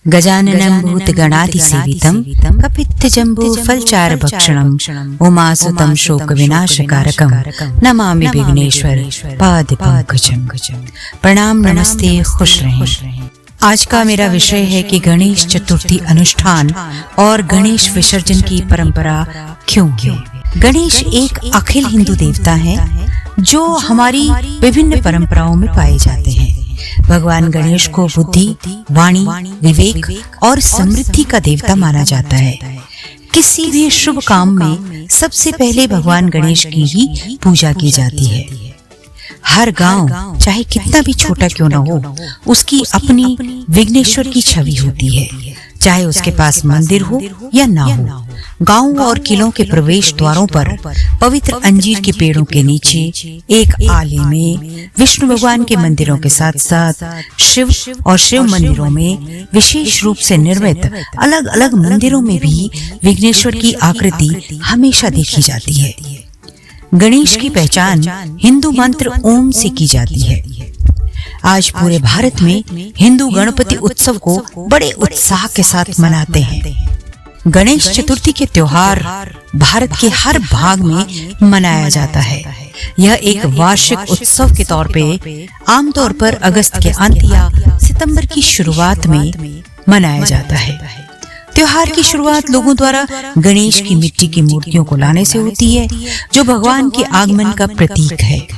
गजाननं भूतगणाधिसेवितं कपित्थजम्बूफलचारुभक्षणं उमासुतं शोकविनाशकारकं नमामि विघ्नेश्वर पादपंकजं। प्रणाम, नमस्ते, खुश रहें। आज का मेरा विषय है कि गणेश चतुर्थी अनुष्ठान और गणेश विसर्जन की परंपरा क्यों है। गणेश एक अखिल हिंदू देवता है जो हमारी विभिन्न परंपराओं में पाए जाते हैं। भगवान गणेश को बुद्धि, वाणी, विवेक और समृद्धि का देवता माना जाता है। किसी भी शुभ काम में सबसे पहले भगवान गणेश की ही पूजा की जाती है। हर गांव चाहे कितना भी छोटा क्यों न हो, उसकी अपनी विघ्नेश्वर की छवि होती है, चाहे उसके पास मंदिर हो या ना हो। गांव और किलों के प्रवेश द्वारों पर पवित्र अंजीर के पेड़ों के नीचे एक आले में विष्णु भगवान के मंदिरों के साथ साथ शिव और शिव मंदिरों में विशेष रूप से निर्मित अलग अलग मंदिरों में भी विघ्नेश्वर की आकृति हमेशा देखी जाती है। गणेश की पहचान हिंदू मंत्र ओम से की जाती है। आज पूरे भारत में हिंदू गणपति उत्सव को बड़े उत्साह के साथ मनाते हैं। गणेश चतुर्थी के त्योहार भारत के हर भाग में मनाया जाता है। यह एक वार्षिक उत्सव के तौर पे आमतौर पर अगस्त के अंत या सितंबर की शुरुआत में मनाया जाता है। त्योहार की शुरुआत लोगों द्वारा गणेश की मिट्टी की मूर्तियों को लाने से होती है, जो भगवान के आगमन का प्रतीक है।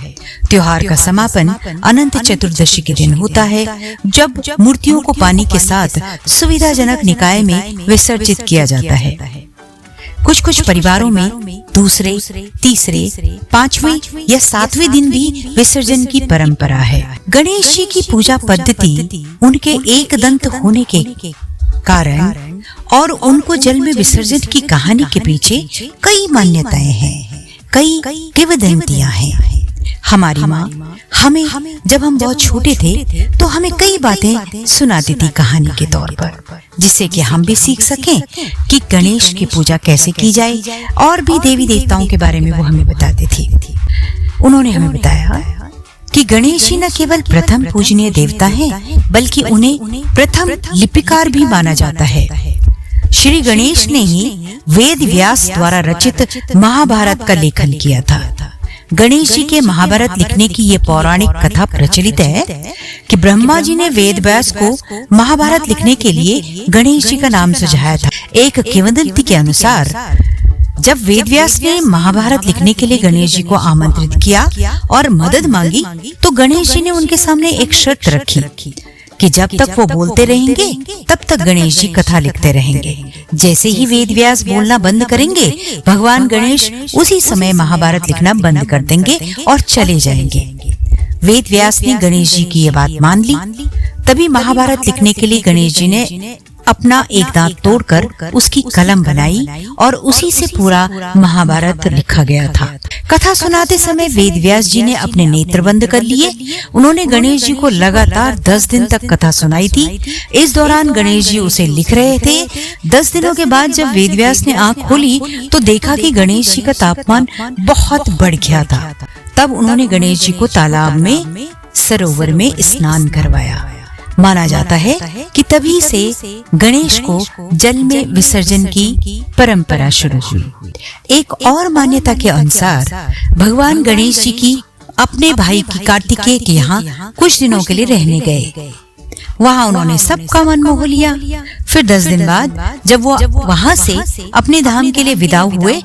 त्योहार का समापन अनंत चतुर्दशी के दिन होता है, जब मूर्तियों को पानी के साथ सुविधाजनक निकाय में विसर्जित किया जाता है। कुछ परिवारों में दूसरे, तीसरे, पांचवें या सातवें दिन भी विसर्जन की परंपरा है। गणेश जी की पूजा पद्धति उनके एक दंत होने के कारण और उनको जल में विसर्जन की कहानी के पीछे कई मान्यताएं हैं, कई किंवदंतियां हैं। हमारी माँ हमें जब हम बहुत छोटे थे तो हमें कई बातें सुनाती थी कहानी के तौर पर, जिससे कि हम भी सीख सकें कि गणेश की पूजा कैसे की जाए। और भी देवी देवताओं के बारे में वो हमें बताते थे। उन्होंने हमें बताया कि गणेश जी न केवल प्रथम पूजनीय देवता हैं, बल्कि उन्हें प्रथम लिपिकार भी माना जाता है। श्री गणेश ने ही वेद व्यास द्वारा रचित महाभारत का लेखन किया था। गणेश जी के महाभारत लिखने की ये पौराणिक कथा प्रचलित है कि ब्रह्मा जी ने वेद व्यास को महाभारत लिखने के लिए गणेश जी का नाम सुझाया था। एक किंवदंती के अनुसार जब वेद व्यास ने महाभारत लिखने के लिए गणेश जी को आमंत्रित किया और मदद मांगी, तो गणेश जी ने उनके सामने एक शर्त रखी कि जब तक वो बोलते रहेंगे तब तक गणेश जी कथा लिखते रहेंगे। जैसे ही वेद व्यास बोलना बंद करेंगे, भगवान गणेश उसी समय महाभारत लिखना बंद कर देंगे और चले जाएंगे। वेद व्यास ने गणेश जी की ये बात मान ली। तभी महाभारत लिखने के लिए गणेश जी ने अपना एक दांत तोड़कर उसकी कलम बनाई और उसी से पूरा महाभारत लिखा गया था। कथा सुनाते समय वेद व्यास जी ने अपने नेत्र बंद कर लिए। उन्होंने गणेश जी को लगातार 10 दिन तक कथा सुनाई थी। इस दौरान गणेश जी उसे लिख रहे थे। 10 दिनों के बाद जब वेद व्यास ने आंख खोली तो देखा कि गणेश जी का तापमान बहुत बढ़ गया था। तब उन्होंने गणेश जी को तालाब में, सरोवर में स्नान करवाया। माना जाता है कि तभी से गणेश को जल में विसर्जन की परंपरा शुरू हुई। एक और मान्यता के अनुसार भगवान गणेश जी की अपने भाई की कार्तिकेय के यहाँ कुछ दिनों के लिए रहने गए। वहाँ उन्होंने सबका मन मोह लिया। फिर 10 दिन बाद जब वो वहाँ से अपने धाम के लिए विदा हुए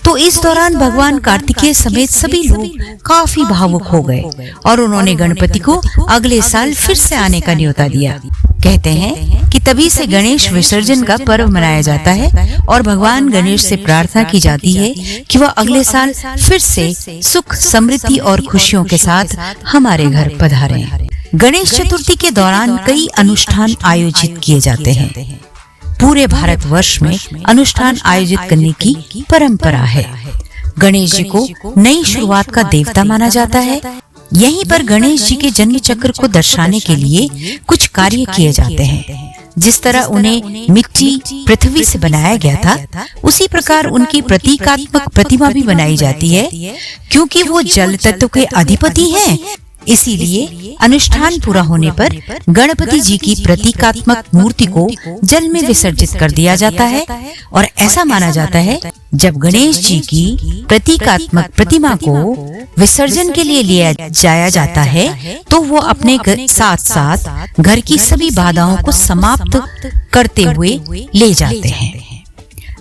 तो इस दौरान भगवान कार्तिकेय समेत सभी लोग काफी भावुक हो गए और उन्होंने गणपति को अगले साल फिर से आने का न्योता दिया। कहते हैं कि तभी से गणेश विसर्जन का पर्व मनाया जाता है और भगवान गणेश से प्रार्थना की जाती है कि वह अगले साल फिर से सुख, समृद्धि और खुशियों के साथ हमारे घर पधारें। गणेश चतुर्थी के दौरान कई अनुष्ठान आयोजित किए जाते हैं। पूरे भारतवर्ष में अनुष्ठान आयोजित करने की परंपरा है। गणेश जी को नई शुरुआत का देवता माना जाता है। यहीं पर गणेश जी के जन्म चक्र को दर्शाने के लिए कुछ कार्य किए जाते हैं। जिस तरह उन्हें मिट्टी, पृथ्वी से बनाया गया था, उसी प्रकार उनकी प्रतीकात्मक प्रतिमा भी बनाई जाती है। क्योंकि वो जल तत्व के अधिपति हैं, इसीलिए अनुष्ठान पूरा होने पर गणपति जी की प्रतीकात्मक मूर्ति को जल में विसर्जित कर दिया जाता है और ऐसा माना जाता है जब गणेश जी की प्रतीकात्मक प्रतिमा को विसर्जन के लिए लिया जाया जाता है तो वो अपने साथ साथ घर की सभी बाधाओं को समाप्त करते हुए ले जाते हैं।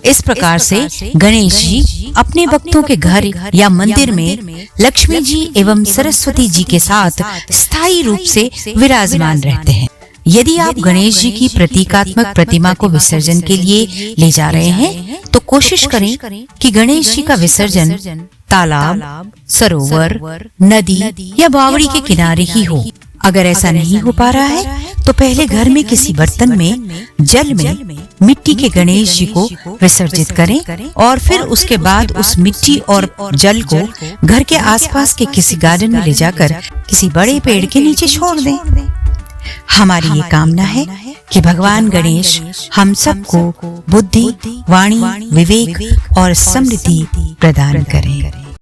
इस प्रकार से गणेश जी अपने भक्तों के घर या मंदिर में लक्ष्मी जी एवं सरस्वती जी के साथ स्थायी रूप से विराजमान रहते हैं। यदि आप गणेश जी की प्रतीकात्मक प्रतिमा को विसर्जन के लिए ले जा रहे हैं तो कोशिश करें कि गणेश जी का विसर्जन तालाब, सरोवर, नदी या बावड़ी के किनारे ही हो। अगर ऐसा नहीं हो पा रहा है तो पहले घर में किसी बर्तन में जल में मिट्टी के गणेश जी को विसर्जित करें और फिर उसके बाद उस मिट्टी और जल को घर के आसपास के किसी गार्डन में ले जाकर किसी बड़े पेड़ के नीचे छोड़ दें। हमारी ये कामना है कि भगवान गणेश हम सबको बुद्धि, वाणी, विवेक और समृद्धि प्रदान करें।